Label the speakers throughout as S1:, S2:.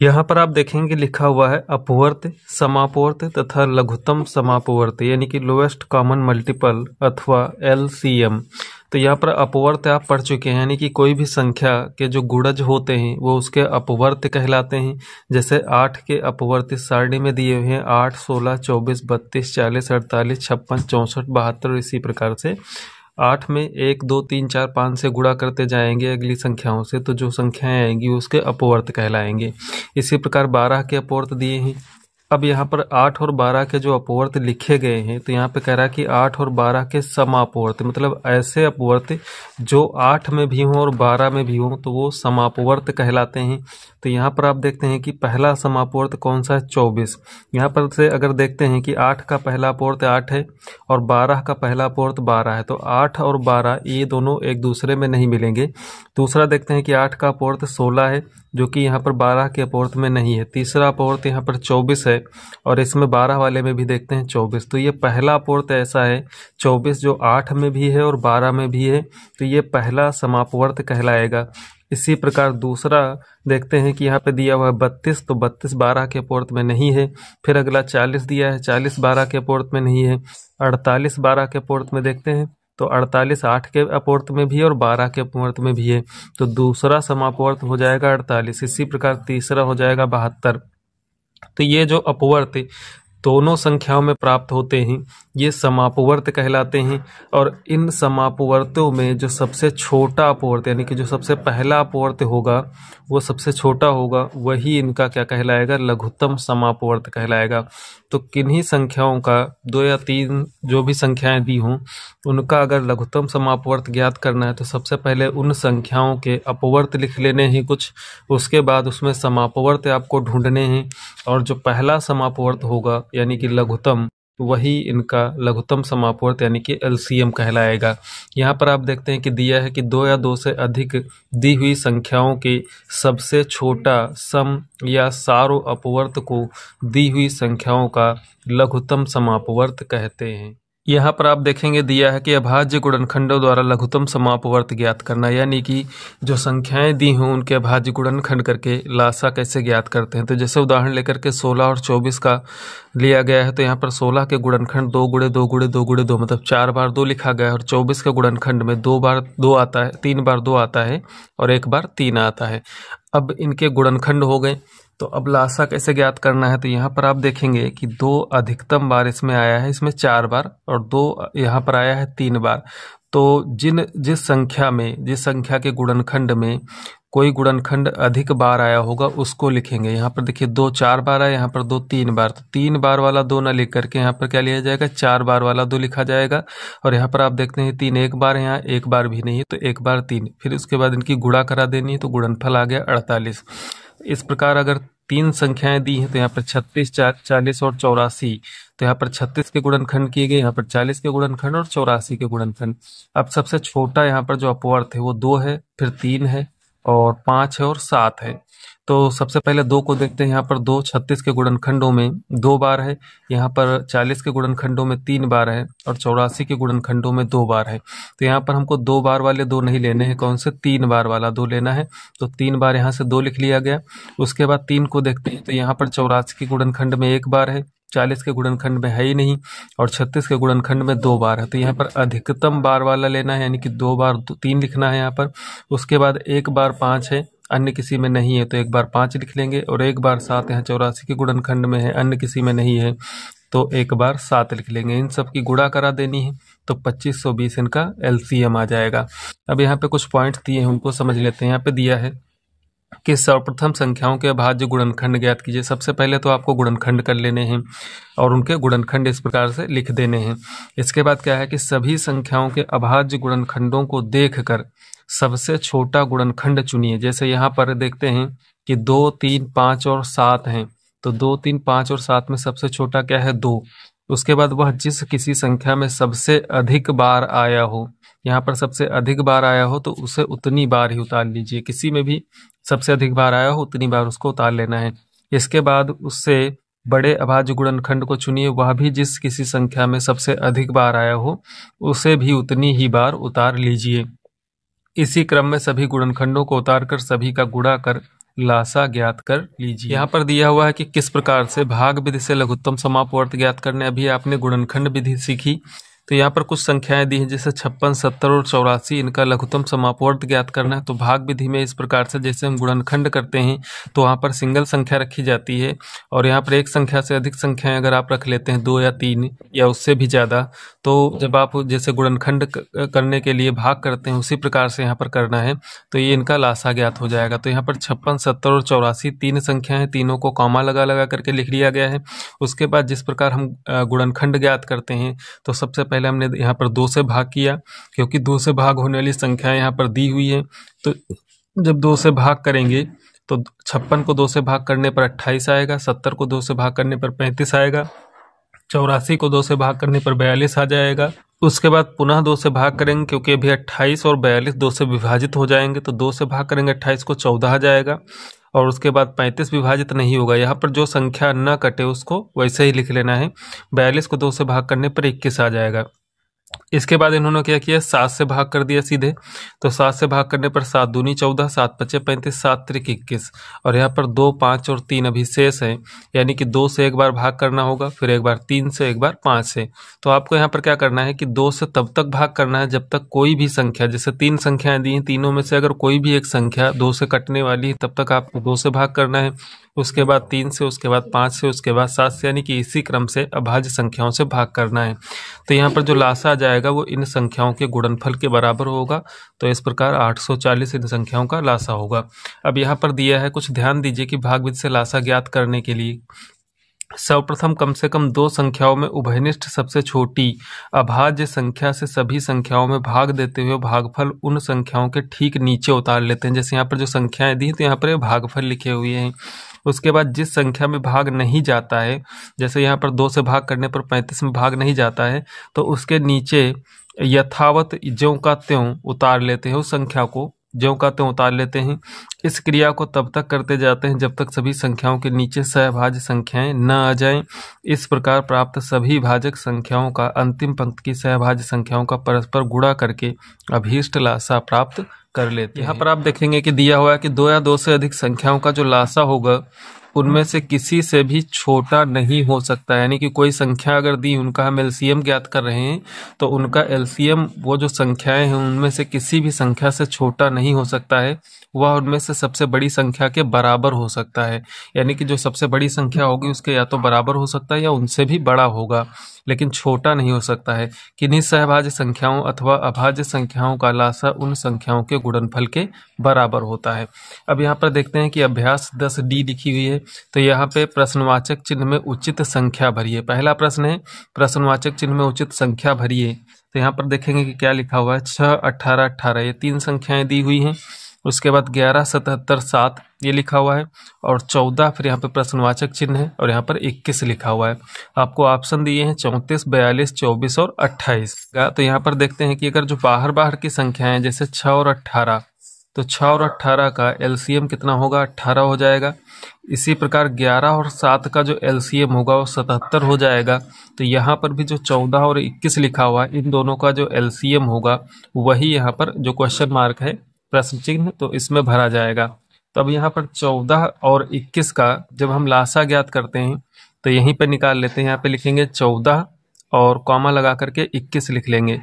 S1: यहाँ पर आप देखेंगे लिखा हुआ है अपवर्त, समापवर्त तथा लघुत्तम समापवर्त यानी कि लोएस्ट कॉमन मल्टीपल अथवा LCM। तो यहाँ पर अपवर्त आप पढ़ चुके हैं, यानी कि कोई भी संख्या के जो गुणज होते हैं वो उसके अपवर्त कहलाते हैं। जैसे 8 के अपवर्त इस सारणी में दिए हुए हैं 8, 16, 24, 32, 40, 48, 56, 64, 72। इसी प्रकार से 8 में 1, 2, 3, 4, 5 से गुणा करते जाएंगे अगली संख्याओं से, तो जो संख्याएं आएंगी उसके अपवर्त कहलाएंगे। इसी प्रकार 12 के अपवर्त दिए हैं। अब यहाँ पर 8 और 12 के जो अपवर्त लिखे गए हैं, तो यहाँ पे कह रहा है कि 8 और 12 के समापवर्त, मतलब ऐसे अपवर्त जो 8 में भी हों और 12 में भी हों तो वो समापवर्त कहलाते हैं। तो यहाँ पर आप देखते हैं कि पहला समापवर्त कौन सा है, 24। यहाँ पर से अगर देखते हैं कि 8 का पहला अपवर्त 8 है और 12 का पहला अपवर्त 12 है, तो 8 और 12 ये दोनों एक दूसरे में नहीं मिलेंगे। दूसरा देखते हैं कि 8 का अपवर्त 16 है, जो कि यहाँ पर 12 के अपवर्त में नहीं है। तीसरा अपवर्त यहाँ पर 24 है और इसमें 12 वाले में भी देखते हैं 24। तो ये पहला अपवर्त ऐसा है 24 जो 8 में भी है और 12 में भी है, तो ये पहला समापवर्त कहलाएगा। इसी प्रकार दूसरा देखते हैं कि यहाँ पे दिया हुआ है 32, तो 32 12 के अपवर्त में नहीं है। फिर अगला 40 दिया है, 40 12 के अपवर्त में नहीं है। 48 12 के अपवर्त में देखते हैं, तो 48 8 के अपवर्त में भी है और 12 के अपवर्त में भी है, तो दूसरा समापवर्त हो जाएगा 48। इसी प्रकार तीसरा हो जाएगा 72। तो ये जो अपवर्त दोनों संख्याओं में प्राप्त होते हैं ये समापवर्त कहलाते हैं। और इन समापवर्तों में जो सबसे छोटा अपवर्त यानी कि जो सबसे पहला अपवर्त होगा वो सबसे छोटा होगा, वही इनका क्या कहलाएगा, लघुत्तम समापवर्त कहलाएगा। तो किन्हीं संख्याओं का 2 या 3 जो भी संख्याएं दी हों उनका अगर लघुत्तम समापवर्त ज्ञात करना है तो सबसे पहले उन संख्याओं के अपवर्त लिख लेने हैं कुछ, उसके बाद उसमें समापवर्त आपको ढूंढने हैं और जो पहला समापवर्त होगा यानी कि लघुत्तम, वही इनका लघुत्तम समापवर्त यानी कि LCM कहलाएगा। यहाँ पर आप देखते हैं कि दिया है कि 2 या 2 से अधिक दी हुई संख्याओं के सबसे छोटा सम या सारो अपवर्त को दी हुई संख्याओं का लघुत्तम समापवर्त कहते हैं। यहाँ पर आप देखेंगे दिया है कि अभाज्य गुणनखंडों द्वारा लघुत्तम समापवर्त ज्ञात करना, यानी कि जो संख्याएं दी हों उनके अभाज्य गुणनखंड करके लासा कैसे ज्ञात करते हैं। तो जैसे उदाहरण लेकर के 16 और 24 का लिया गया है, तो यहाँ पर 16 के गुणनखंड 2 गुणे 2 गुणे 2 गुणे 2 मतलब 4 बार 2 लिखा गया है, और 24 के गुणनखंड में 2 बार 2 आता है, 3 बार 2 आता है और 1 बार 3 आता है। अब इनके गुणनखंड हो गए, तो अब लासा कैसे ज्ञात करना है। तो यहाँ पर आप देखेंगे कि 2 अधिकतम बार इसमें आया है, इसमें 4 बार, और 2 यहाँ पर आया है 3 बार। तो जिस संख्या के गुणनखंड में कोई गुणनखंड अधिक बार आया होगा उसको लिखेंगे। यहाँ पर देखिए 2 4 बार आया, यहाँ पर 2 3 बार, तो 3 बार वाला 2 ना लिख करके यहाँ पर क्या लिया जाएगा, 4 बार वाला 2 लिखा जाएगा। और यहाँ पर आप देखते हैं 3 एक बार है, यहाँ 1 बार भी नहीं है, तो 1 बार 3, फिर उसके बाद इनकी गुणा करा देनी है, तो गुणनफल आ गया 48। इस प्रकार अगर 3 संख्याएं दी हैं तो यहाँ पर 36, 40 और 84, तो यहाँ पर 36 के गुणनखंड किए गए, यहाँ पर 40 के गुणनखंड और 84 के गुणनखंड। अब सबसे छोटा यहाँ पर जो अपवर्त है वो 2 है, फिर 3 है और 5 है और 7 है। तो सबसे पहले 2 को देखते हैं। यहाँ पर 2 36 के गुणनखंडों में 2 बार है, यहाँ पर 40 के गुणनखंडों में 3 बार है और 84 के गुणनखंडों में 2 बार है। तो यहाँ पर हमको 2 बार वाले 2 नहीं लेने हैं, कौन से, 3 बार वाला 2 लेना है। तो 3 बार यहाँ से 2 लिख लिया गया। उसके बाद 3 को देखते हैं, तो यहाँ पर 84 के गुणनखंड में 1 बार है, 40 के गुणनखंड में है ही नहीं, और 36 के गुणनखंड में 2 बार है। तो यहाँ पर अधिकतम बार वाला लेना है, यानी कि 2 बार 3 लिखना है यहाँ पर। उसके बाद 1 बार 5 है, अन्य किसी में नहीं है, तो 1 बार 5 लिख लेंगे, और 1 बार 7 यहाँ 84 के गुणनखंड में है, अन्य किसी में नहीं है, तो 1 बार 7 लिख लेंगे। इन सब की गुणा करा देनी है, तो 2520 इनका LCM आ जाएगा। अब यहाँ पे कुछ पॉइंट्स दिए हैं उनको समझ लेते हैं। यहाँ पे दिया है कि सर्वप्रथम संख्याओं के अभाज्य गुणनखंड ज्ञात कीजिए। सबसे पहले तो आपको गुणनखंड कर लेने हैं और उनके गुणनखंड इस प्रकार से लिख देने हैं। इसके बाद क्या है कि सभी संख्याओं के अभाज्य गुणनखंडों को देखकर सबसे छोटा गुणनखंड चुनिए। जैसे यहाँ पर देखते हैं कि 2, 3, 5 और 7 हैं, तो 2, 3, 5 और 7 में सबसे छोटा क्या है, 2। उसके बाद वह जिस किसी संख्या में सबसे अधिक बार आया हो, यहाँ पर सबसे अधिक बार आया हो तो उसे उतनी बार ही उतार लीजिए। किसी में भी सबसे अधिक बार आया हो उतनी बार उसको उतार लेना है। इसके बाद उससे बड़े अभाज्य गुणनखंड को चुनिए, वह भी जिस किसी संख्या में सबसे अधिक बार आया हो उसे भी उतनी ही बार उतार लीजिए। इसी क्रम में सभी गुणनखंडों को उतार कर सभी का गुणा कर लासा ज्ञात कर लीजिए। यहाँ पर दिया हुआ है कि किस प्रकार से भाग विधि से लघुत्तम समापवर्त ज्ञात करने। अभी आपने गुणनखंड विधि सीखी, तो यहाँ पर कुछ संख्याएं दी हैं जैसे 56, 70 और 84, इनका लघुत्तम समापवर्त ज्ञात करना है। तो भाग विधि में इस प्रकार से जैसे हम गुणनखंड करते हैं तो वहाँ पर सिंगल संख्या रखी जाती है, और यहाँ पर एक संख्या से अधिक संख्याएं अगर आप रख लेते हैं 2 या 3 या उससे भी ज़्यादा, तो जब आप जैसे गुणनखंड करने के लिए भाग करते हैं उसी प्रकार से यहाँ पर करना है, तो ये इनका लासा ज्ञात हो जाएगा। तो यहाँ पर 56, 70 और 84 तीन संख्या हैं, तीनों को कॉमा लगा लगा करके लिख लिया गया है। उसके बाद जिस प्रकार हम गुणनखंड ज्ञात करते हैं तो सबसे पहले हमने यहाँ पर 2 से भाग किया, क्योंकि 2 से भाग होने वाली संख्या यहाँ पर दी हुई है। तो जब 2 से भाग करेंगे तो 56 को 2 से भाग करने पर 28 आएगा, 70 को 2 से भाग करने पर 35 आएगा, 84 को 2 से भाग करने पर 42 आ जाएगा। उसके बाद पुनः 2 से भाग करेंगे, क्योंकि अभी 28 और 42 2 से विभाजित हो जाएंगे, तो 2 से भाग करेंगे 28 को 14 आ जाएगा, और उसके बाद 35 विभाजित नहीं होगा। यहाँ पर जो संख्या न कटे उसको वैसे ही लिख लेना है। 42 को 2 से भाग करने पर 21 आ जाएगा। इसके बाद इन्होंने क्या किया, 7 से भाग कर दिया सीधे। तो 7 से भाग करने पर 7 दूनी 14, 7 पचे 35, 7 त्रिक 21, और यहाँ पर 2, 5 और 3 अभी शेष है, यानी कि 2 से एक बार भाग करना होगा, फिर एक बार 3 से, एक बार 5 से। तो आपको यहाँ पर क्या करना है कि 2 से तब तक भाग करना है जब तक कोई भी संख्या, जैसे 3 संख्याएं दी हैं, तीनों में से अगर कोई भी एक संख्या 2 से कटने वाली है तब तक आपको 2 से भाग करना है, उसके बाद 3 से, उसके बाद 5 से, उसके बाद 7 से, यानी कि इसी क्रम से अभाज्य संख्याओं से भाग करना है। तो यहाँ पर जो लासा आ जाएगा वो इन संख्याओं के गुणनफल के बराबर होगा। तो इस प्रकार 840 इन संख्याओं का लासा होगा। अब यहाँ पर दिया है, कुछ ध्यान दीजिए कि भाग विधि से लासा ज्ञात करने के लिए सर्वप्रथम कम से कम 2 संख्याओं में उभयनिष्ठ सबसे छोटी अभाज्य संख्या से सभी संख्याओं में भाग देते हुए भागफल उन संख्याओं के ठीक नीचे उतार लेते हैं। जैसे यहाँ पर जो संख्याएं दी तो यहाँ पर भागफल लिखे हुए हैं। उसके बाद जिस संख्या में भाग नहीं जाता है, जैसे यहाँ पर 2 से भाग करने पर 35 में भाग नहीं जाता है, तो उसके नीचे यथावत ज्यों का त्यों उतार लेते हैं, उस संख्या को ज्यों का त्यों उतार लेते हैं। इस क्रिया को तब तक करते जाते हैं जब तक सभी संख्याओं के नीचे सहभाज्य संख्याएं न आ जाएं। इस प्रकार प्राप्त सभी भाजक संख्याओं का अंतिम पंक्ति की सहभाज्य संख्याओं का परस्पर गुणा करके अभीष्ट लासा प्राप्त कर लेते हैं। यहाँ पर आप देखेंगे कि दिया हुआ है कि 2 या 2 से अधिक संख्याओं का जो लासा होगा उनमें से किसी से भी छोटा नहीं हो सकता। यानी कि कोई संख्या अगर दी, उनका हम एलसीएम ज्ञात कर रहे हैं, तो उनका एलसीएम वो जो संख्याएं हैं उनमें से किसी भी संख्या से छोटा नहीं हो सकता है, वह उनमें से सबसे बड़ी संख्या के बराबर हो सकता है। यानी कि जो सबसे बड़ी संख्या होगी उसके या तो बराबर हो सकता है या उनसे भी बड़ा होगा, लेकिन छोटा नहीं हो सकता है। किन्हीं सहभाज्य संख्याओं अथवा अभाज्य संख्याओं का लासा उन संख्याओं के गुणनफल के बराबर होता है। अब यहाँ पर देखते हैं कि अभ्यास 10D लिखी हुई है, तो यहाँ पे प्रश्नवाचक चिन्ह में उचित संख्या भरिए। पहला प्रश्न है प्रश्नवाचक चिन्ह में उचित संख्या भरिए। तो यहाँ पर देखेंगे कि क्या लिखा हुआ है, 6, 18, 18 ये 3 संख्याएं दी हुई हैं। उसके बाद 11, 77, 7 ये लिखा हुआ है, और 14 फिर यहाँ पे प्रश्नवाचक चिन्ह है, और यहाँ पर 21 लिखा हुआ है। आपको ऑप्शन दिए हैं 34, 42, 24 और 28 का। तो यहाँ पर देखते हैं कि अगर जो बाहर बाहर की संख्याएं हैं जैसे 6 और 18, तो 6 और 18 का एलसीएम कितना होगा, 18 हो जाएगा। इसी प्रकार 11 और 7 का जो एलसीएम होगा वो 77 हो जाएगा। तो यहाँ पर भी जो 14 और 21 लिखा हुआ है, इन दोनों का जो एलसीएम होगा वही यहाँ पर जो क्वेश्चन मार्क है प्रश्न चिन्ह, तो इसमें भरा जाएगा। तो अब यहाँ पर 14 और 21 का जब हम लासा ज्ञात करते हैं तो यहीं पे निकाल लेते हैं। यहाँ पे लिखेंगे 14 और कॉमा लगा करके 21 लिख लेंगे।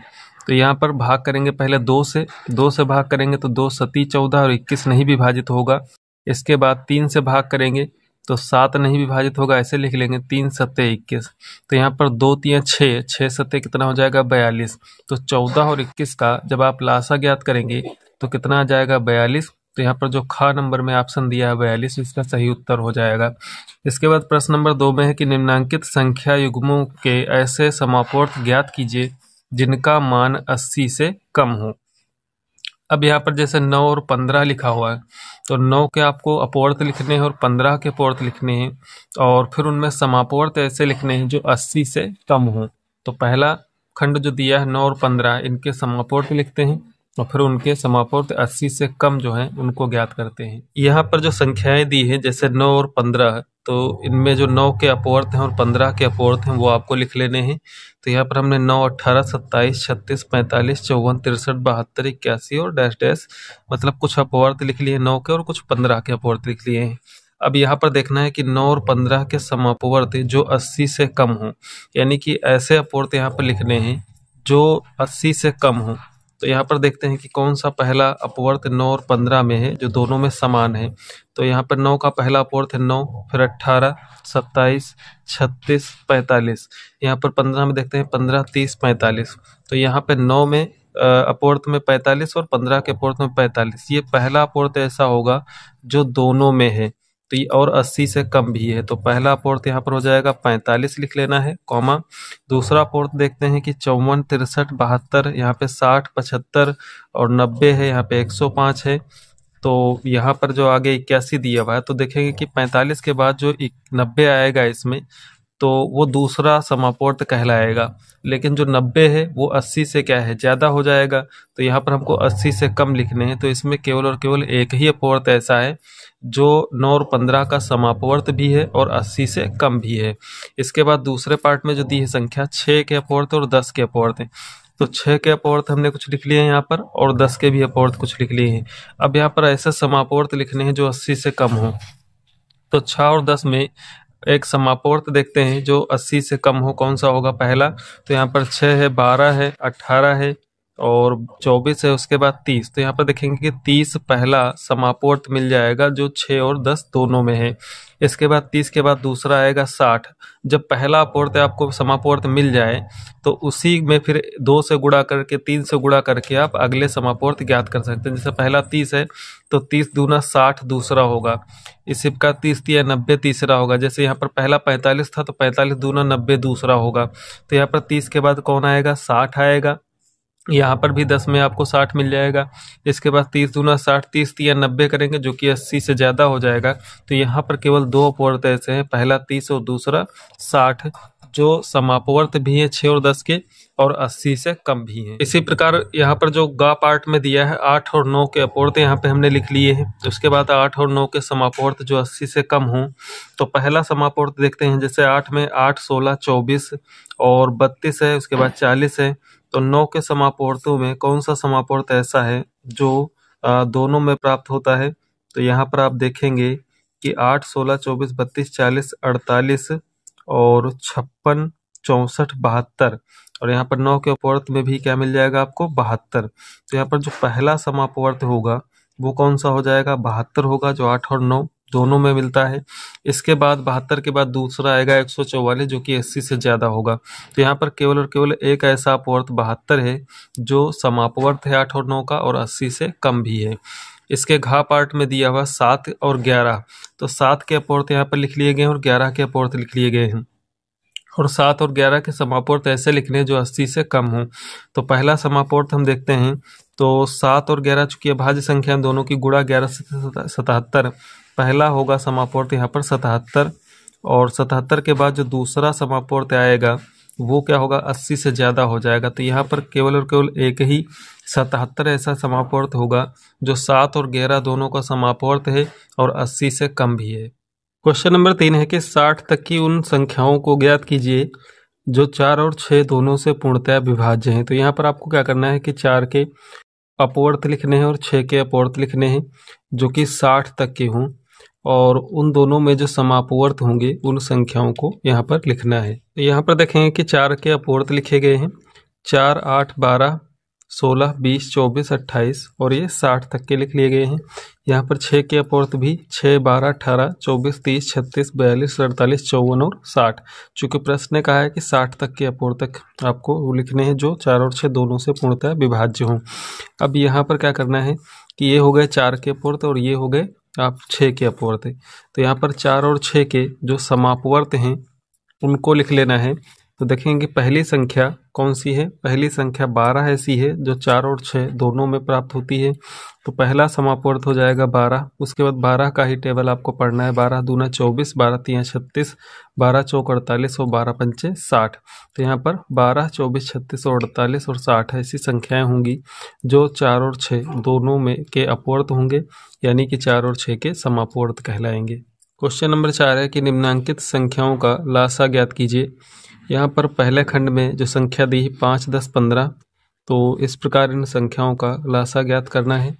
S1: तो यहाँ पर भाग करेंगे पहले 2 से भाग करेंगे तो 2 सती 14 और 21 नहीं विभाजित होगा। इसके बाद 3 से भाग करेंगे तो 7 नहीं विभाजित होगा, ऐसे लिख लेंगे 3 सत्ते 21। तो यहाँ पर 2 तिया 6, 6 सत्ते कितना हो जाएगा 42। तो 14 और 21 का जब आप लासा ज्ञात करेंगे तो कितना आ जाएगा 42। तो यहाँ पर जो खा नंबर में ऑप्शन दिया है 42 इसका सही उत्तर हो जाएगा। इसके बाद प्रश्न नंबर 2 में है कि निम्नांकित संख्या युग्मों के ऐसे समापवर्त ज्ञात कीजिए जिनका मान 80 से कम हो। अब यहाँ पर जैसे 9 और 15 लिखा हुआ है, तो 9 के आपको अपवर्त लिखने हैं और 15 के अपवर्त लिखने हैं, और फिर उनमें समापवर्त ऐसे लिखने हैं जो 80 से कम हो। तो पहला खंड जो दिया है 9 और 15, इनके समापवर्त लिखते हैं, और फिर उनके समापवर्त 80 से कम जो है उनको ज्ञात करते हैं। यहाँ पर जो संख्याएं दी हैं जैसे 9 और 15, तो इनमें जो 9 के अपवर्त हैं और 15 के अपवर्त हैं वो आपको लिख लेने हैं। तो यहाँ पर हमने 9, 18, 27, 36, 45, 54, 63, 72, 81 और डैश डैश मतलब कुछ अपवर्त लिख लिए 9 के और कुछ 15 के अपवर्त लिख लिए हैं। अब यहाँ पर देखना है कि 9 और 15 के समापवर्त जो 80 से कम हो, यानी कि ऐसे अपवर्त यहाँ पर लिखने हैं जो 80 से कम हो। तो यहाँ पर देखते हैं कि कौन सा पहला अपवर्त 9 और 15 में है जो दोनों में समान है। तो यहाँ पर 9 का पहला अपवर्त है 9, फिर 18, 27, 36, 45। यहाँ पर 15 में देखते हैं 15, 30, 45। तो यहाँ पे 9 में अपवर्त में 45 और 15 के अपवर्त में 45, ये पहला अपवर्त ऐसा होगा जो दोनों में है। तो ये और 80 से कम भी है। तो पहला अपवर्त यहाँ पर हो जाएगा 45 लिख लेना है, कॉमा। दूसरा अपवर्त देखते हैं कि 54, 63, 72, यहाँ पे 60, 75 और 90 है, यहाँ पे 105 है। तो यहाँ पर जो आगे 81 दिया हुआ है, तो देखेंगे कि 45 के बाद जो 90 आएगा इसमें, तो वो दूसरा समापवर्त कहलाएगा। लेकिन जो 90 है वो 80 से क्या है, ज़्यादा हो जाएगा। तो यहाँ पर हमको 80 से कम लिखने हैं। तो इसमें केवल और केवल एक ही अपवर्त ऐसा है जो 9 और 15 का समापवर्त भी है और 80 से कम भी है। इसके बाद दूसरे पार्ट में जो दी है संख्या 6 के अपवर्त और 10 के अपवर्त हैं। तो 6 के अपवर्त हमने कुछ लिख लिए हैं यहाँ पर, और 10 के भी अपवर्त कुछ लिख लिए हैं। अब यहाँ पर ऐसे समापवर्त लिखने हैं जो 80 से कम हो। तो 6 और 10 में एक समापवर्त देखते हैं जो 80 से कम हो, कौन सा होगा पहला। तो यहाँ पर 6 है, 12 है, 18 है और 24 है, उसके बाद 30। तो यहाँ पर देखेंगे कि 30 पहला समापवर्त मिल जाएगा जो 6 और 10 दोनों में है। इसके बाद 30 के बाद दूसरा आएगा 60। जब पहला अपवर्त आपको समापवर्त मिल जाए तो उसी में फिर 2 से गुणा करके, 3 से गुणा करके आप अगले समापवर्त ज्ञात कर सकते हैं। जैसे पहला 30 है तो 30 दूना 60 दूसरा होगा, इसी का 30 या 90 तीसरा होगा। जैसे यहाँ पर पहला 45 था तो 45 दूना 90 दूसरा होगा। तो यहाँ पर 30 के बाद कौन आएगा, 60 आएगा। यहाँ पर भी 10 में आपको 60 मिल जाएगा। इसके बाद 30 दूना 60, 30 या 90 करेंगे जो कि 80 से ज़्यादा हो जाएगा। तो यहाँ पर केवल 2 अपवर्त ऐसे हैं, पहला 30 और दूसरा 60, जो समापवर्त भी है 6 और 10 के और 80 से कम भी हैं। इसी प्रकार यहाँ पर जो गा पार्ट में दिया है 8 और 9 के अपवर्त यहाँ पे हमने लिख लिए हैं। उसके बाद 8 और 9 के समापवर्त जो 80 से कम हों। तो पहला समापवर्त देखते हैं, जैसे 8 में 8, 16, 24 और 32 है, उसके बाद 40 है। तो 9 के समापवर्तों में कौन सा समापवर्त ऐसा है जो दोनों में प्राप्त होता है। तो यहाँ पर आप देखेंगे कि 8, 16, 24, 32, 40, 48 और 56, 64, 72 और यहाँ पर 9 के अपवर्त में भी क्या मिल जाएगा आपको, 72। तो यहाँ पर जो पहला समापवर्त होगा वो कौन सा हो जाएगा, 72 होगा, जो 8 और 9 दोनों में मिलता है। इसके बाद 72 के बाद दूसरा आएगा 144 जो कि 80 से ज़्यादा होगा। तो यहाँ पर केवल और केवल एक ऐसा अपवर्त 72 है जो समापवर्त है 8 और 9 का और 80 से कम भी है। इसके घा पार्ट में दिया हुआ 7 और 11। तो 7 के अपवर्त यहाँ पर लिख लिए गए हैं और 11 के अपवर्त लिख लिए गए हैं। और 7 और 11 के समापवर्त ऐसे लिखने जो 80 से कम हो। तो पहला समापवर्त हम देखते हैं, तो 7 और 11 चूंकि अभाज्य संख्या दोनों की गुणा 11 से 77, पहला होगा समापवर्त यहाँ पर 77। और 77 के बाद जो दूसरा समापवर्त आएगा वो क्या होगा, 80 से ज़्यादा हो जाएगा। तो यहाँ पर केवल और केवल एक ही 77 ऐसा समापवर्त होगा जो 7 और 11 दोनों का समापवर्त है और 80 से कम भी है। क्वेश्चन नंबर 3 है कि 60 तक की उन संख्याओं को ज्ञात कीजिए जो 4 और 6 दोनों से पूर्णतया विभाज्य हैं। तो यहाँ पर आपको क्या करना है कि 4 के अपवर्त लिखने हैं और 6 के अपवर्त लिखने हैं जो कि 60 तक के हों, और उन दोनों में जो समापवर्त होंगे उन संख्याओं को यहाँ पर लिखना है। तो यहाँ पर देखेंगे कि 4 के अपवर्त लिखे गए हैं, 4, 8, 12, 16, 20, 24, 28 और ये 60 तक के लिख लिए गए हैं। यहाँ पर 6 के अपवर्त भी 6, 12, 18, 24, 30, 36, 42, 48, 54 और 60। चूँकि प्रश्न ने कहा है कि 60 तक के अपवर्त तक आपको वो लिखने हैं जो 4 और 6 दोनों से पूर्णतः विभाज्य हों। अब यहाँ पर क्या करना है कि ये हो गए 4 के अपवर्त और ये हो गए आप 6 के अपवर्त। तो यहाँ पर 4 और 6 के जो समापवर्त हैं उनको लिख लेना है। तो देखेंगे पहली संख्या कौन सी है। पहली संख्या 12 ऐसी है जो 4 और 6 दोनों में प्राप्त होती है। तो पहला समापवर्त हो जाएगा 12। उसके बाद 12 का ही टेबल आपको पढ़ना है। 12 दूना 24, 12 तियां 36, 12 चौक 48 और 12 पंचे 60। तो यहाँ पर 12, 24, 36 और 48 और 60 ऐसी संख्याएं होंगी जो 4 और 6 दोनों में के अपवर्त होंगे, यानी कि 4 और 6 के समापवर्त कहलाएंगे। क्वेश्चन नंबर 4 है कि निम्नांकित संख्याओं का लासा ज्ञात कीजिए। यहाँ पर पहले खंड में जो संख्या दी है 5, 10, 15, तो इस प्रकार इन संख्याओं का लासा ज्ञात करना है।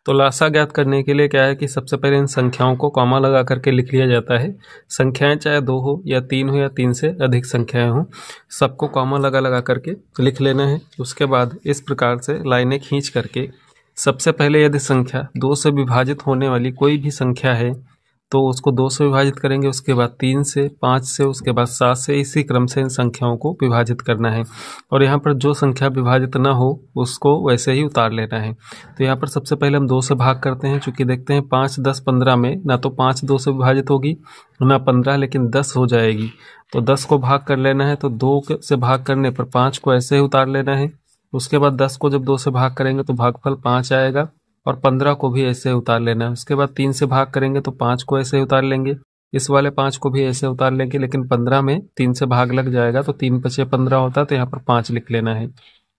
S1: तो लासा ज्ञात करने के लिए क्या है कि सबसे पहले इन संख्याओं को कॉमा लगा करके लिख लिया जाता है। संख्याएं चाहे 2 हो या 3 हो या 3 से अधिक संख्याएं हो, सबको कॉमा लगा लगा करके लिख लेना है। उसके बाद इस प्रकार से लाइनें खींच करके सबसे पहले यदि संख्या 2 से विभाजित होने वाली कोई भी संख्या है तो उसको 2 से विभाजित करेंगे, उसके बाद 3 से, 5 से, उसके बाद 7 से, इसी क्रम से इन संख्याओं को विभाजित करना है। और यहाँ पर जो संख्या विभाजित ना हो उसको वैसे ही उतार लेना है। तो यहाँ पर सबसे पहले हम 2 से भाग करते हैं। चूंकि देखते हैं 5, 10, 15 में ना तो 5 2 से विभाजित होगी ना 15, लेकिन 10 हो जाएगी। तो 10 को भाग कर लेना है, तो 2 से भाग करने पर 5 को ऐसे ही उतार लेना है। उसके बाद 10 को जब 2 से भाग करेंगे तो भागफल 5 आएगा, और 15 को भी ऐसे उतार लेना है। उसके बाद 3 से भाग करेंगे तो 5 को ऐसे उतार लेंगे, इस वाले 5 को भी ऐसे उतार लेंगे, लेकिन 15 में 3 से भाग लग जाएगा तो 3 पचे 15 होता है, तो यहाँ पर 5 लिख लेना है।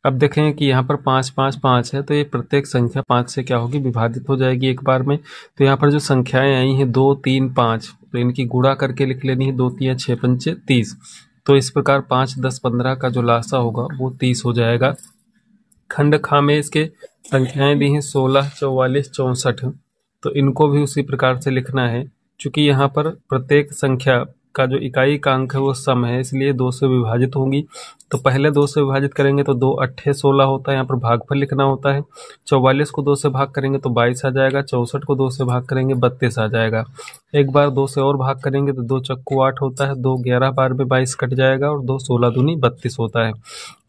S1: अब देखें कि यहाँ पर 5, 5, 5 है, तो ये प्रत्येक संख्या 5 से क्या होगी, विभाजित हो जाएगी एक बार में। तो यहाँ पर जो संख्याएं आई हैं 2, 3, 5, तो इनकी गुणा करके लिख लेनी है। 2 तियां 6 पंचे 30। तो इस प्रकार 5, 10, 15 का जो लासा होगा वो 30 हो जाएगा। खंड खा में इसके संख्याएं दी हैं 16, 44, 64, तो इनको भी उसी प्रकार से लिखना है। चूंकि यहाँ पर प्रत्येक संख्या का जो इकाई का अंक है वो सम है, इसलिए 2 से विभाजित होंगी। तो पहले 2 से विभाजित करेंगे तो 2 अट्ठे 16 होता है, यहाँ पर भागफल लिखना होता है। 44 को 2 से भाग करेंगे तो 22 आ जाएगा। 64 को 2 से भाग करेंगे 32 आ जाएगा। एक बार 2 से और भाग करेंगे तो 2 चक्कू 8 होता है। 2 11 बार में 22 कट जाएगा, और 2 16 दूनी 32 होता है।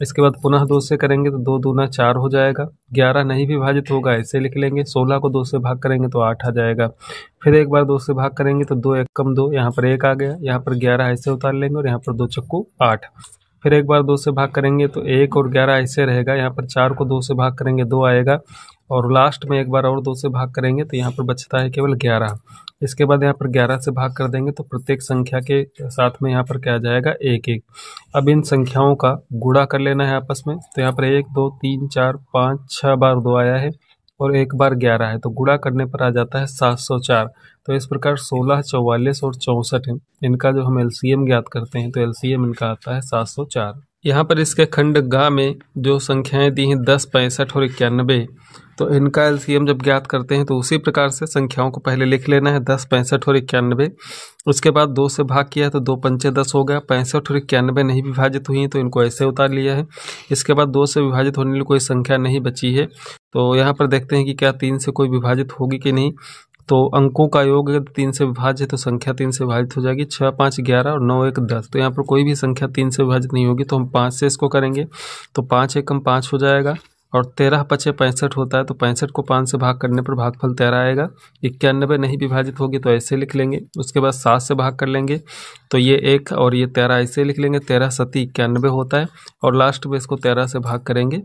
S1: इसके बाद पुनः 2 से करेंगे तो 2 दूना 4 हो जाएगा। 11 नहीं विभाजित होगा, ऐसे लिख लेंगे। 16 को 2 से भाग करेंगे तो 8 आ जाएगा। फिर एक बार 2 से भाग करेंगे तो 2 1 कम 2, यहाँ पर 1 आ गया। यहाँ पर 11 ऐसे उतार लेंगे, और यहाँ पर 2 चक्कू 8। फिर एक बार 2 से भाग करेंगे तो 1 और 11 ऐसे रहेगा। यहाँ पर 4 को 2 से भाग करेंगे 2 आएगा, और लास्ट में एक बार और 2 से भाग करेंगे तो यहाँ पर बचता है केवल 11। इसके बाद यहाँ पर 11 से भाग कर देंगे तो प्रत्येक संख्या के साथ में यहाँ पर क्या आ जाएगा, 1 1। अब इन संख्याओं का गुणा कर लेना है आपस में। तो यहाँ पर 1 2 3 4 5 6 बार 2 आया है, और एक बार 11 है, तो गुणा करने पर आ जाता है 704। तो इस प्रकार 16, 44 और 64 है, इनका जो हम एलसीएम ज्ञात करते हैं तो एलसीएम इनका आता है 704। यहाँ पर इसके खंड ग में जो संख्याएं दी हैं 10, 65 और 91, तो इनका एलसीएम जब ज्ञात करते हैं तो उसी प्रकार से संख्याओं को पहले लिख लेना है। 10, 65 और 91। उसके बाद 2 से भाग किया तो 2 पंचे 10 हो गया। 65 और 91 नहीं विभाजित हुई हैं तो इनको ऐसे उतार लिया है। इसके बाद 2 से विभाजित होने वाली कोई संख्या नहीं बची है, तो यहाँ पर देखते हैं कि क्या 3 से कोई विभाजित होगी कि नहीं। तो अंकों का योग अगर 3 से विभाजित है तो संख्या 3 से विभाजित हो जाएगी। 6, 5, 11 और 9, 1, 10। तो यहाँ पर कोई भी संख्या 3 से विभाजित नहीं होगी, तो हम 5 से इसको करेंगे तो 5 एकम 5 हो जाएगा। और 13 पचे 65 होता है, तो 65 को 5 से भाग करने पर भागफल 13 आएगा। 91 नहीं विभाजित होगी तो ऐसे लिख लेंगे। उसके बाद 7 से भाग कर लेंगे तो ये 1 और ये 13 ऐसे लिख लेंगे। 13 सती 91 होता है, और लास्ट में इसको 13 से भाग करेंगे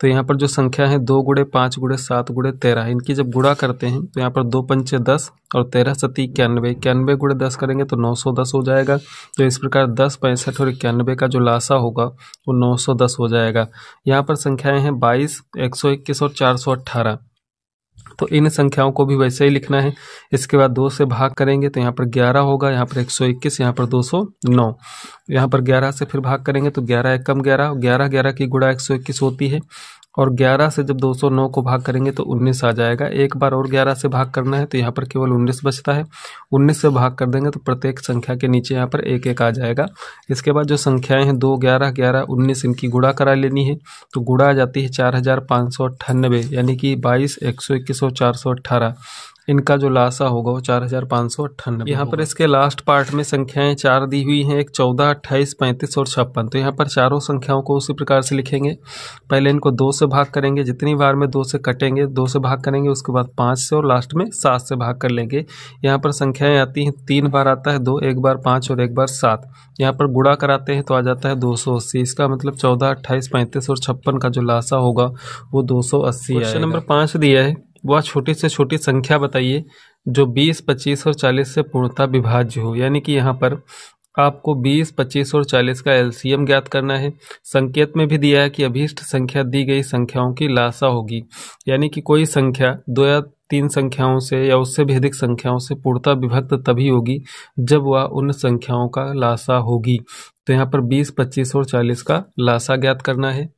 S1: तो यहाँ पर जो संख्या है 2 गुणे 5 गुणे 7 गुणे 13, इनकी जब गुणा करते हैं तो यहाँ पर 2 पंचे 10 और 13 सती 91। 91 गुणे 10 करेंगे तो 910 हो जाएगा। तो इस प्रकार 10, 65 और 91 का जो लासा होगा वो 910 हो जाएगा। यहाँ पर संख्याएं हैं 22, 121 और 418, तो इन संख्याओं को भी वैसे ही लिखना है। इसके बाद 2 से भाग करेंगे तो यहाँ पर 11 होगा, यहाँ पर 121, यहाँ पर 209। यहाँ पर 11 से फिर भाग करेंगे तो 11 एकम 11, 11 11 की गुणा 121 होती है, और 11 से जब 209 को भाग करेंगे तो 19 आ जाएगा। एक बार और 11 से भाग करना है तो यहाँ पर केवल 19 बचता है। 19 से भाग कर देंगे तो प्रत्येक संख्या के नीचे यहाँ पर 1 1 आ जाएगा। इसके बाद जो संख्याएं हैं 2, 11, 11, 19, इनकी गुणा करा लेनी है। तो गुणा आ जाती है 4598, यानी कि 22, 121 और 418। इनका जो लासा होगा वो 4598। यहाँ पर इसके लास्ट पार्ट में संख्याएं 4 दी हुई हैं, एक 14, 28, 35 और 56। तो यहाँ पर चारों संख्याओं को उसी प्रकार से लिखेंगे। पहले इनको 2 से भाग करेंगे, जितनी बार में 2 से कटेंगे 2 से भाग करेंगे, उसके बाद 5 से और लास्ट में 7 से भाग कर लेंगे। यहाँ पर संख्याएं आती हैं, 3 बार आता है 2, एक बार 5 और एक बार 7। यहाँ पर गुणा कराते हैं तो आ जाता है 280। इसका मतलब 14, 28, 35 और 56 का जो लासा होगा वो 280 आएगा। क्वेश्चन नंबर 5 दिया है, वह छोटी से छोटी संख्या बताइए जो 20, 25 और 40 से पूर्णतः विभाज्य हो। यानी कि यहाँ पर आपको 20, 25 और 40 का एलसीएम ज्ञात करना है। संकेत में भी दिया है कि अभीष्ट संख्या दी गई संख्याओं की लासा होगी। यानी कि कोई संख्या 2 या 3 संख्याओं से या उससे भी अधिक संख्याओं से पूर्णतः विभक्त तभी होगी जब वह उन संख्याओं का लासा होगी। तो यहाँ पर 20, 25 और 40 का लासा ज्ञात करना है।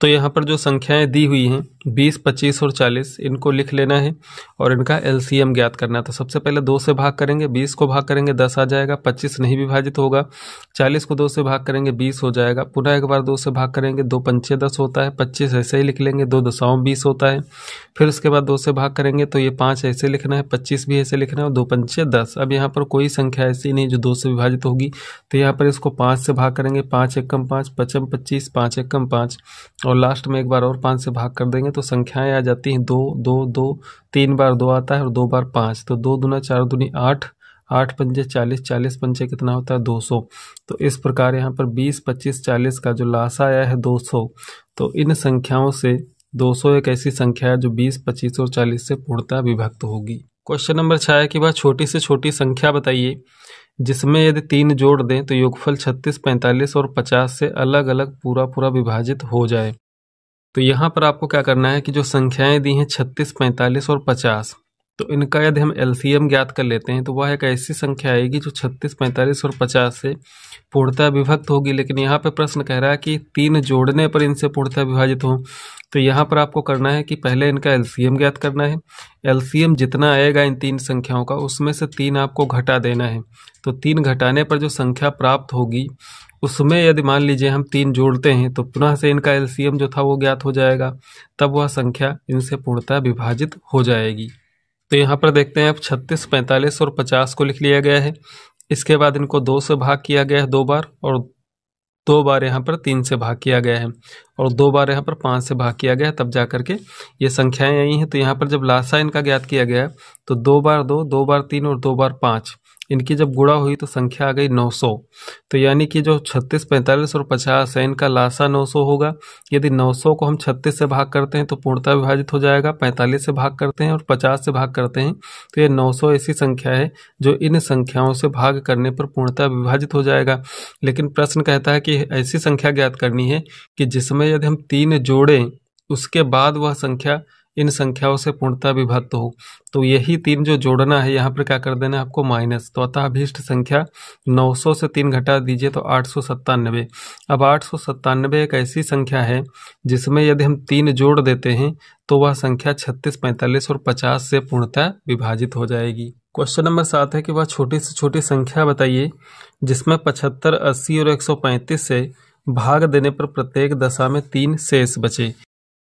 S1: तो यहाँ पर जो संख्याएं दी हुई हैं 20, 25 और 40, इनको लिख लेना है और इनका एलसीएम ज्ञात करना है। तो सबसे पहले 2 से भाग करेंगे, 20 को भाग करेंगे 10 आ जाएगा, 25 नहीं विभाजित होगा। 40 को 2 से भाग करेंगे 20 हो जाएगा, पुनः एक बार 2 से भाग करेंगे, 2 पंचे 10 होता है, 25 ऐसे ही लिख लेंगे, 2 दशाओं 20 होता है। फिर उसके बाद 2 से भाग करेंगे तो ये 5 ऐसे लिखना है, 25 भी ऐसे लिखना है और 2 पंचे 10। अब यहाँ पर कोई संख्या ऐसी नहीं जो 2 से विभाजित होगी, तो यहाँ पर इसको 5 से भाग करेंगे, 5 एकम 5, 5 25, 5 एकम 5 और लास्ट में एक बार और 5 से भाग कर देंगे तो संख्याएं आ जाती हैं 2, 2, 2, 3 बार 2 आता है और 2 बार 5। तो 2 दूना 4 दूनी 8, 8 पंजे 40, 40 पंजे कितना होता है 200। तो इस प्रकार यहाँ पर 20, 25, 40 का जो लासा आया है 200। तो इन संख्याओं से 200 एक ऐसी संख्या है जो 20, 25 और 40 से पूर्णतः विभक्त होगी। क्वेश्चन नंबर 6 है कि वह छोटी से छोटी संख्या बताइए जिसमें यदि 3 जोड़ दें तो योगफल 36, 45 और 50 से अलग अलग पूरा विभाजित हो जाए। तो यहाँ पर आपको क्या करना है कि जो संख्याएं दी हैं 36, 45 और 50, तो इनका यदि हम एलसीएम ज्ञात कर लेते हैं तो वह एक ऐसी संख्या आएगी जो 36, 45 और 50 से पूर्णतः विभक्त होगी। लेकिन यहाँ पे प्रश्न कह रहा है कि 3 जोड़ने पर इनसे पूर्णतः विभाजित हो। तो यहाँ पर आपको करना है कि पहले इनका एलसीएम ज्ञात करना है। एलसीएम जितना आएगा इन 3 संख्याओं का उसमें से 3 आपको घटा देना है। तो 3 घटाने पर जो संख्या प्राप्त होगी उसमें यदि मान लीजिए हम 3 जोड़ते हैं तो पुनः से इनका एलसीएम जो था वो ज्ञात हो जाएगा, तब वह संख्या इनसे पूर्णतः विभाजित हो जाएगी। तो यहाँ पर देखते हैं अब 36, 45 और 50 को लिख लिया गया है। इसके बाद इनको 2 से भाग किया गया है 2 बार और 2 बार यहाँ पर 3 से भाग किया गया है और 2 बार यहाँ पर 5 से भाग किया गया है, तब जा करके ये संख्याएं आई हैं। तो यहाँ पर जब लासा इनका ज्ञात किया गया है तो 2 बार 2, 2 बार 3 और 2 बार 5, इनकी जब गुणा हुई तो संख्या आ गई 900। तो यानी कि जो 36, 45 और 50 है इनका लासा 900 होगा। यदि 900 को हम 36 से भाग करते हैं तो पूर्णतः विभाजित हो जाएगा, 45 से भाग करते हैं और 50 से भाग करते हैं तो ये 900 ऐसी संख्या है जो इन संख्याओं से भाग करने पर पूर्णतः विभाजित हो जाएगा। लेकिन प्रश्न कहता है कि ऐसी संख्या ज्ञात करनी है कि जिसमें यदि हम 3 जोड़ें उसके बाद वह संख्या इन संख्याओं से पूर्णतः विभक्त हो। तो यही 3 जो जोड़ना है, यहाँ पर क्या कर देना है आपको माइनस। तो अतः अभीष्ट संख्या 900 से 3 घटा दीजिए तो 897। अब 897 एक ऐसी संख्या है जिसमें यदि हम 3 जोड़ देते हैं तो वह संख्या 36, 45 और 50 से पूर्णतः विभाजित हो जाएगी। क्वेश्चन नंबर 7 है कि वह छोटी से छोटी संख्या बताइए जिसमें 75, 80 और 135 से भाग देने पर प्रत्येक दशा में 3 शेष बचे।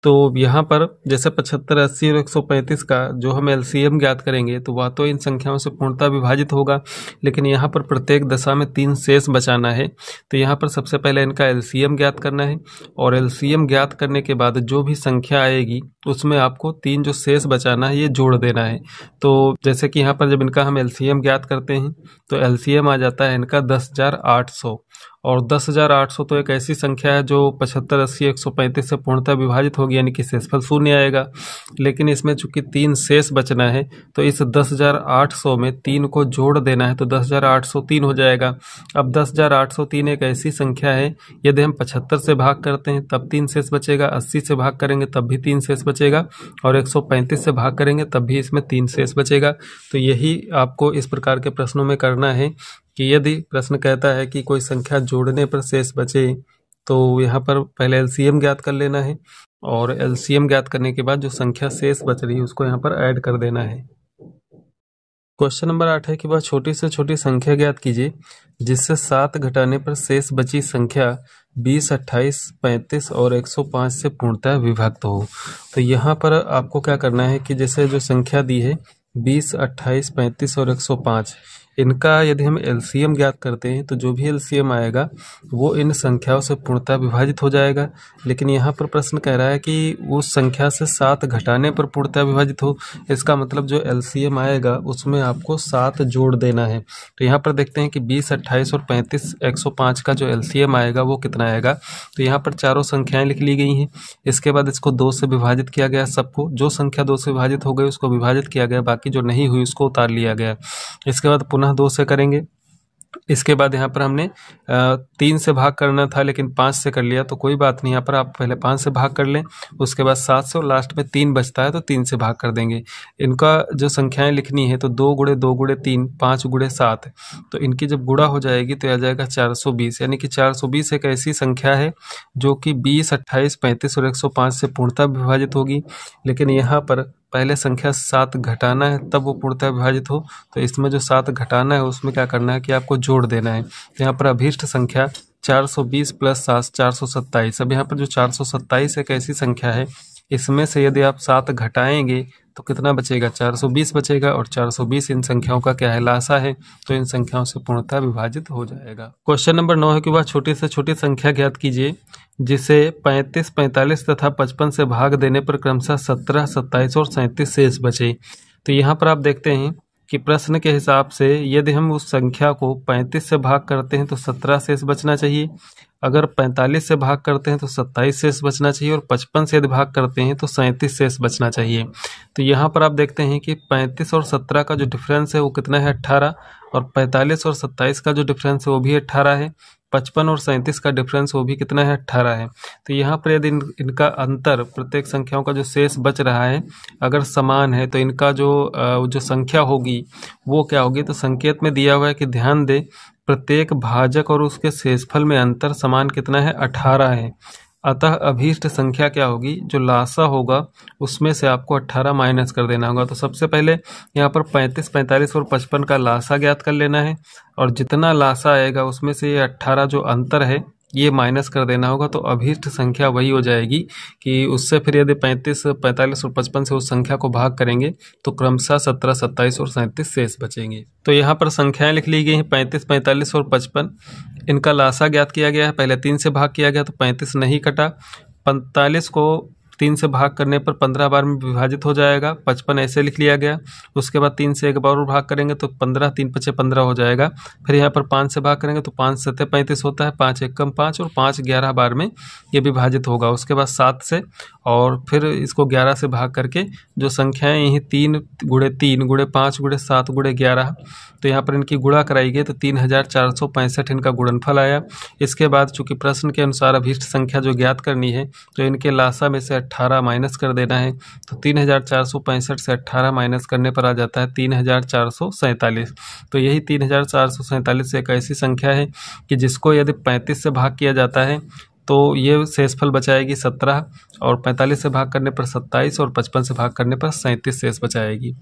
S1: तो यहाँ पर जैसे 75, 80 और 135 का जो हम एलसीएम ज्ञात करेंगे तो वह तो इन संख्याओं से पूर्णतः विभाजित होगा, लेकिन यहाँ पर प्रत्येक दशा में 3 शेष बचाना है। तो यहाँ पर सबसे पहले इनका एलसीएम ज्ञात करना है और एलसीएम ज्ञात करने के बाद जो भी संख्या आएगी उसमें आपको 3 जो शेष बचाना है ये जोड़ देना है। तो जैसे कि यहाँ पर जब इनका हम एलसीएम ज्ञात करते हैं तो एलसीएम आ जाता है इनका 10,800 और 10,800 तो एक ऐसी संख्या है जो 75, 80, 135 से पूर्णतः विभाजित होगी, यानी कि शेषफल 0 आएगा। लेकिन इसमें चूंकि 3 शेष बचना है तो इस 10,800 में 3 को जोड़ देना है तो 10,803 हो जाएगा। अब 10,803 एक ऐसी संख्या है यदि हम 75 से भाग करते हैं तब 3 शेष बचेगा, 80 से भाग करेंगे तब भी 3 शेष बचेगा और 135 से भाग करेंगे तब भी इसमें 3 शेष बचेगा। तो यही आपको इस प्रकार के प्रश्नों में करना है कि यदि प्रश्न कहता है कि कोई संख्या जोड़ने पर शेष बचे तो यहाँ पर पहले एलसीएम ज्ञात कर लेना है और एलसीएम ज्ञात करने के बाद जो संख्या शेष बच रही है उसको यहाँ पर ऐड कर देना है। क्वेश्चन नंबर 8 है कि वह छोटी से छोटी संख्या ज्ञात कीजिए जिससे 7 घटाने पर शेष बची संख्या 20, 28, 35 और 105 से पूर्णतः विभक्त हो। तो यहाँ पर आपको क्या करना है कि जैसे जो संख्या दी है 20, 28, 35 और 105, इनका यदि हम एलसीएम ज्ञात करते हैं तो जो भी एलसीएम आएगा वो इन संख्याओं से पूर्णतः विभाजित हो जाएगा। लेकिन यहाँ पर प्रश्न कह रहा है कि उस संख्या से 7 घटाने पर पूर्णतः विभाजित हो। इसका मतलब जो एलसीएम आएगा उसमें आपको 7 जोड़ देना है। तो यहाँ पर देखते हैं कि 20, 28 और 35, 105 का जो एलसीएम आएगा वो कितना आएगा। तो यहाँ पर चारों संख्याएं लिख ली गई हैं। इसके बाद इसको 2 से विभाजित किया गया, सबको जो संख्या 2 से विभाजित हो गई उसको विभाजित किया गया, बाकी जो नहीं हुई उसको उतार लिया गया। इसके बाद पुनः 2 से करेंगे। इसके बाद यहाँ पर हमने 3 से भाग करना था लेकिन 5 से कर लिया, तो कोई बात नहीं, यहाँ पर आप पहले 5 से भाग कर लें, उसके बाद 7 से, और लास्ट में 3 बचता है तो 3 से भाग कर देंगे। इनका जो संख्याएं लिखनी है तो 2 गुणे 2 गुणे 3, 5 गुणे 7, तो इनकी जब गुणा हो जाएगी तो आ जाएगा 420। यानी कि 420 एक ऐसी संख्या है जो कि 20, 28, 35 और 105 से पूर्णतः विभाजित होगी। लेकिन यहाँ पर पहले संख्या 7 घटाना है तब वो पूर्णतः विभाजित हो। तो इसमें जो 7 घटाना है उसमें क्या करना है कि आपको जोड़ देना है। तो यहाँ पर अभीष्ट संख्या 420 प्लस 7, 427। अब यहाँ पर जो 427 एक ऐसी संख्या है, इसमें से यदि आप 7 घटाएंगे तो कितना बचेगा, 420 बचेगा, और 420 इन संख्याओं का क्या है, लासा है, तो इन संख्याओं से पूर्णतः विभाजित हो जाएगा। क्वेश्चन नंबर 9 है कि वह छोटी से छोटी संख्या ज्ञात कीजिए जिसे 35, 45 तथा 55 से भाग देने पर क्रमशः 17, 27 और 37 शेष बचे। तो यहाँ पर आप देखते हैं कि प्रश्न के हिसाब से यदि हम उस संख्या को 35 से भाग करते हैं तो 17 शेष बचना चाहिए, अगर 45 से भाग करते हैं तो 27 शेष बचना चाहिए, और 55 से यदि भाग करते हैं तो 37 शेष बचना चाहिए। तो यहाँ पर आप देखते हैं कि 35 और 17 का जो डिफरेंस है वो कितना है, 18, और 45 और 27 का जो डिफरेंस है वो भी 18 है, 55 और 37 का डिफरेंस वो भी कितना है, 18 है। तो यहाँ पर यदि इनका अंतर, प्रत्येक संख्याओं का जो शेष बच रहा है अगर समान है तो इनका जो संख्या होगी वो क्या होगी। तो संकेत में दिया हुआ है कि ध्यान दें, प्रत्येक भाजक और उसके शेषफल में अंतर समान कितना है, 18 है। अतः अभीष्ट संख्या क्या होगी, जो लासा होगा उसमें से आपको 18 माइनस कर देना होगा। तो सबसे पहले यहाँ पर 35, 45 और 55 का लासा ज्ञात कर लेना है, और जितना लासा आएगा उसमें से ये 18 जो अंतर है ये माइनस कर देना होगा। तो अभीष्ट संख्या वही हो जाएगी कि उससे फिर यदि 35, 45 और 55 से उस संख्या को भाग करेंगे तो क्रमशः 17, 27 और 37 शेष बचेंगे। तो यहाँ पर संख्याएं लिख ली गई हैं 35, 45 और 55। इनका लासा ज्ञात किया गया है, पहले 3 से भाग किया गया तो 35 नहीं कटा, 45 को 3 से भाग करने पर 15 बार में विभाजित हो जाएगा, 55 ऐसे लिख लिया गया। उसके बाद 3 से एक बार और भाग करेंगे तो 15, 3 पचे 15 हो जाएगा। फिर यहाँ पर 5 से भाग करेंगे तो 5 सत्ते 35 होता है, 5 एक कम 5, और 5 11 बार में ये विभाजित होगा। उसके बाद 7 से, और फिर इसको 11 से भाग करके जो संख्याएं यही 3 गुणे 3 गुणे 5 गुणे 7 गुणे 11, तो यहाँ पर इनकी गुणा कराई गई तो 3465 इनका गुणनफल आया। इसके बाद चूंकि प्रश्न के अनुसार अभीष्ट संख्या जो ज्ञात करनी है तो इनके लासा में से 18 माइनस कर देना है। तो 3465 से 18 माइनस करने पर आ जाता है 3447। तो यही 3447 एक ऐसी संख्या है कि जिसको यदि 35 से भाग किया जाता है तो ये शेषफल बचाएगी 17, और 45 से भाग करने पर 27, और 55 से भाग करने पर 37 शेष बचाएगी।